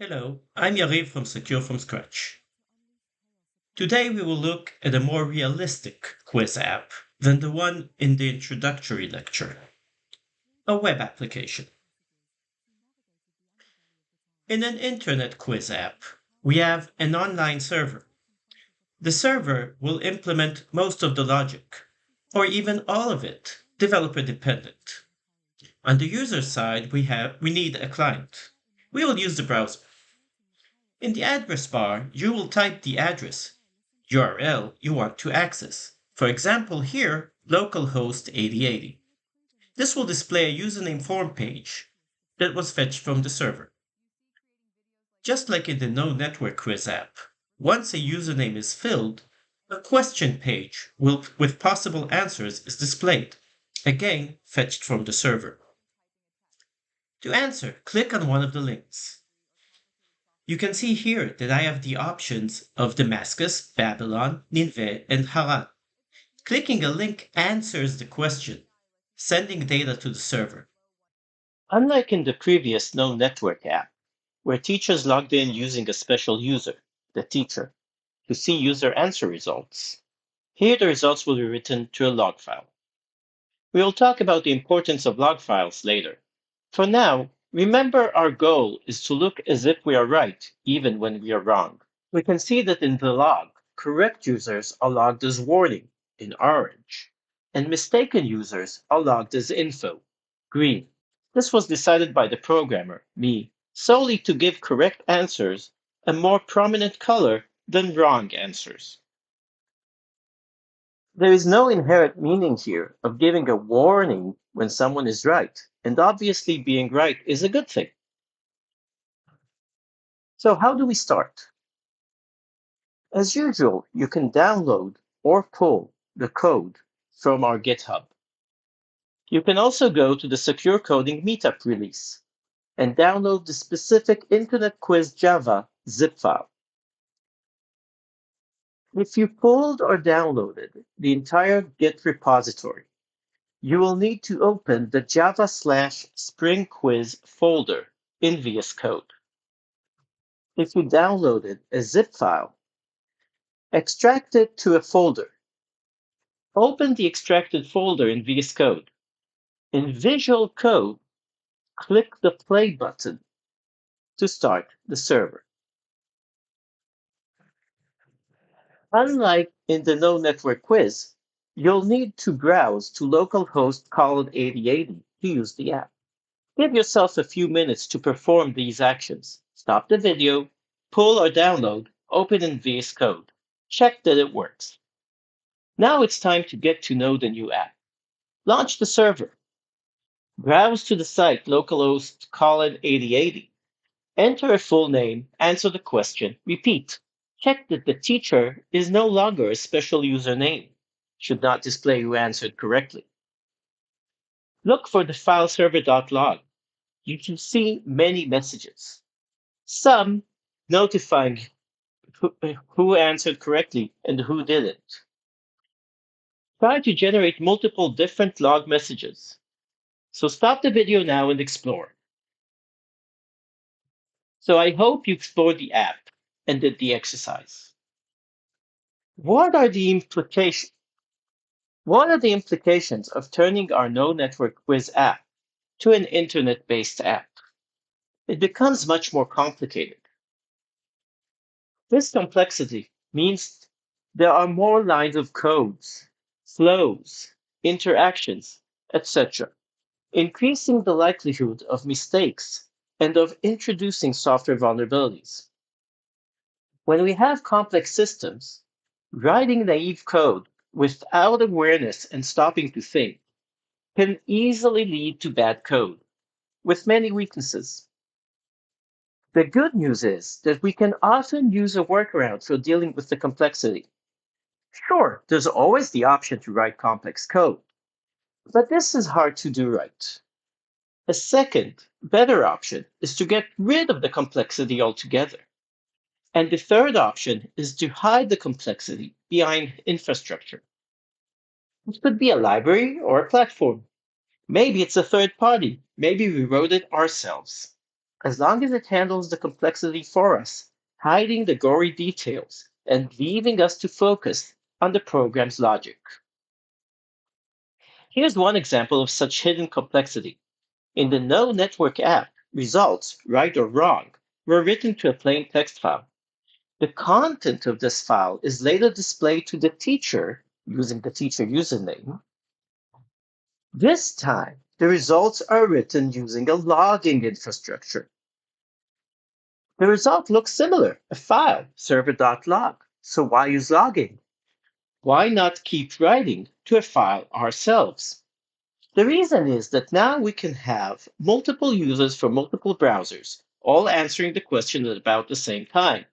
Hello, I'm Yariv from Secure from Scratch. Today we will look at a more realistic quiz app than the one in the introductory lecture, a web application. In an internet quiz app, we have an online server. The server will implement most of the logic, or even all of it, developer dependent. On the user side, we need a client. We will use the browser. In the address bar, you will type the address URL you want to access. For example, here, localhost 8080. This will display a username form page that was fetched from the server. Just like in the No Network Quiz app, once a username is filled, a question page with possible answers is displayed, again fetched from the server. To answer, click on one of the links. You can see here that I have the options of Damascus, Babylon, Nineveh, and Haran. Clicking a link answers the question, sending data to the server. Unlike in the previous No Network app, where teachers logged in using a special user, the teacher, to see user answer results, here the results will be written to a log file. We will talk about the importance of log files later. For now, remember our goal is to look as if we are right, even when we are wrong. We can see that in the log, correct users are logged as warning in orange, and mistaken users are logged as info, green. This was decided by the programmer, me, solely to give correct answers a more prominent color than wrong answers. There is no inherent meaning here of giving a warning when someone is right, and obviously being right is a good thing. So, how do we start? As usual, you can download or pull the code from our GitHub. You can also go to the Secure Coding Meetup release and download the specific Internet Quiz Java zip file. If you pulled or downloaded the entire Git repository, you will need to open the Java/Spring Quiz folder in VS Code. If you downloaded a zip file, extract it to a folder. Open the extracted folder in VS Code. In Visual Code, click the play button to start the server. Unlike in the No Network Quiz, you'll need to browse to localhost 8080 to use the app. Give yourself a few minutes to perform these actions. Stop the video, pull or download, open in VS Code. Check that it works. Now it's time to get to know the new app. Launch the server. Browse to the site localhost 8080. Enter a full name, answer the question, repeat. Check that the teacher is no longer a special username. Should not display who answered correctly. Look for the file server.log. You can see many messages. Some notifying who answered correctly and who didn't. Try to generate multiple different log messages. So stop the video now and explore. So I hope you explored the app and did the exercise. What are the implications? What are the implications of turning our No Network Quiz app to an internet-based app? It becomes much more complicated. This complexity means there are more lines of codes, flows, interactions, etc., increasing the likelihood of mistakes and of introducing software vulnerabilities. When we have complex systems, writing naive code without awareness and stopping to think can easily lead to bad code with many weaknesses. The good news is that we can often use a workaround for dealing with the complexity. Sure, there's always the option to write complex code, but this is hard to do right. A second, better option is to get rid of the complexity altogether. And the third option is to hide the complexity behind infrastructure. It could be a library or a platform. Maybe it's a third party. Maybe we wrote it ourselves. as long as it handles the complexity for us, hiding the gory details and leaving us to focus on the program's logic. Here's one example of such hidden complexity. In the No Network app, results, right or wrong, were written to a plain text file. The content of this file is later displayed to the teacher using the teacher username. This time, the results are written using a logging infrastructure. The result looks similar, a file, server.log. So why use logging? Why not keep writing to a file ourselves? The reason is that now we can have multiple users from multiple browsers, all answering the question at about the same time.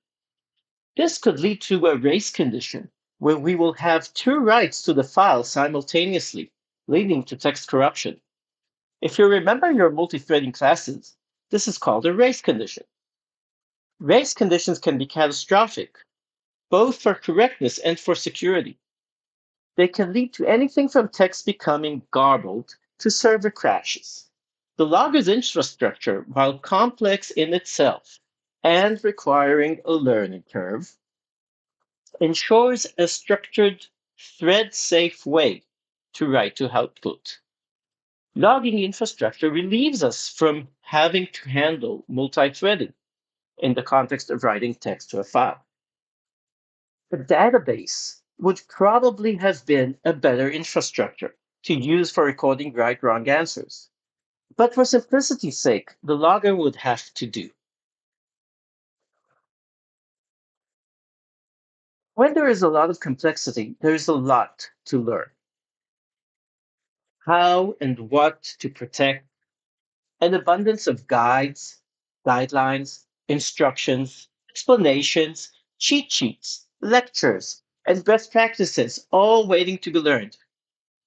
This could lead to a race condition, where we will have two writes to the file simultaneously, leading to text corruption. If you remember your multi-threading classes, this is called a race condition. Race conditions can be catastrophic, both for correctness and for security. They can lead to anything from text becoming garbled to server crashes. The logger's infrastructure, while complex in itself and requiring a learning curve, ensures a structured, thread safe way to write to output. Logging infrastructure relieves us from having to handle multi threading in the context of writing text to a file. A database would probably have been a better infrastructure to use for recording right wrong answers. But for simplicity's sake, the logger would have to do. When there is a lot of complexity, there is a lot to learn. How and what to protect, an abundance of guides, guidelines, instructions, explanations, cheat sheets, lectures, and best practices, all waiting to be learned.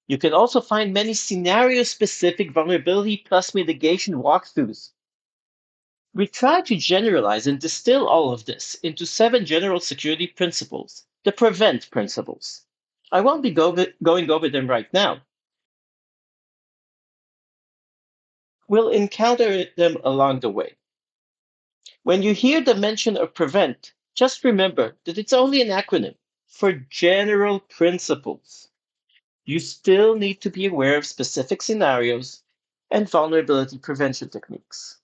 You can also find many scenario specific vulnerability plus mitigation walkthroughs. We try to generalize and distill all of this into 7 general security principles, the PREVENT principles. I won't be going over them right now. We'll encounter them along the way. When you hear the mention of PREVENT, just remember that it's only an acronym for general principles. You still need to be aware of specific scenarios and vulnerability prevention techniques.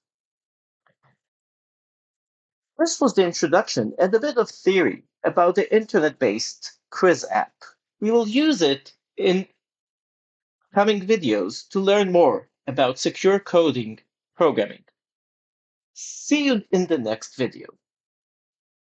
This was the introduction and a bit of theory about the internet based quiz app. We will use it in coming videos to learn more about secure coding programming. See you in the next video.